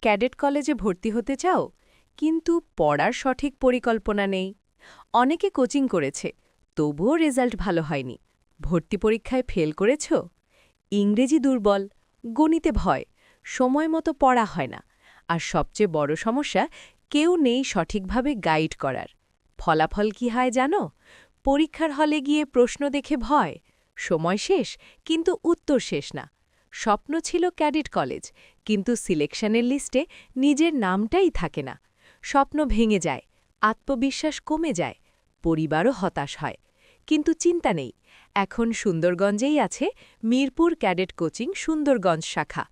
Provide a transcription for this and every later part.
Cadet কলেজে ভর্তি হতে চাও কিন্তু পড়ার সঠিক পরিকল্পনা নেই। অনেকে কোচিং করেছে, তবুও রেজাল্ট ভালো হয়নি। ভর্তি পরীক্ষায় ফেল করেছ, ইংরেজি দুর্বল, গণিতে ভয়, সময় মতো পড়া হয় না। আর সবচেয়ে বড় সমস্যা, কেউ নেই সঠিকভাবে গাইড করার। ফলাফল কি হয় জানো? পরীক্ষার হলে গিয়ে প্রশ্ন দেখে ভয়, সময় শেষ কিন্তু উত্তর শেষ না। স্বপ্ন ছিল ক্যাডেট কলেজ, কিন্তু সিলেকশনের লিস্টে নিজের নামটাই থাকে না। স্বপ্ন ভেঙে যায়, আত্মবিশ্বাস কমে যায়, পরিবারও হতাশ হয়। কিন্তু চিন্তা নেই, এখন সুন্দরগঞ্জেই আছে মিরপুর ক্যাডেট কোচিং সুন্দরগঞ্জ শাখা।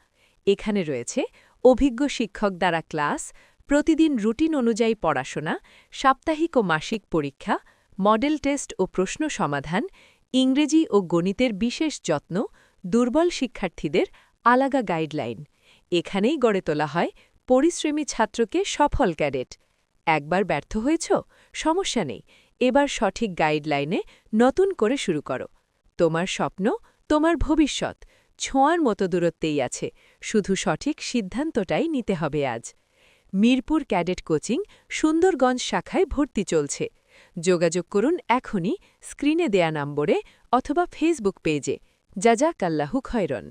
এখানে রয়েছে অভিজ্ঞ শিক্ষক দ্বারা ক্লাস, প্রতিদিন রুটিন অনুযায়ী পড়াশোনা, সাপ্তাহিক ও মাসিক পরীক্ষা, মডেল টেস্ট ও প্রশ্ন সমাধান, ইংরেজি ও গণিতের বিশেষ যত্ন, দুর্বল শিক্ষার্থীদের আলাদা গাইডলাইন। এখানেই গড়ে তোলা হয় পরিশ্রমী ছাত্রকে সফল ক্যাডেট। একবার ব্যর্থ হয়েছ, সমস্যা নেই, এবার সঠিক গাইডলাইনে নতুন করে শুরু করো। তোমার স্বপ্ন, তোমার ভবিষ্যৎ ছোঁয়ার মতো দূরত্বেই আছে, শুধু সঠিক সিদ্ধান্তটাই নিতে হবে আজ। মিরপুর ক্যাডেট কোচিং সুন্দরগঞ্জ শাখায় ভর্তি চলছে। যোগাযোগ করুন এখনই স্ক্রিনে দেয়া নম্বরে অথবা ফেসবুক পেজে। জাযাকাল্লাহু খৈরন।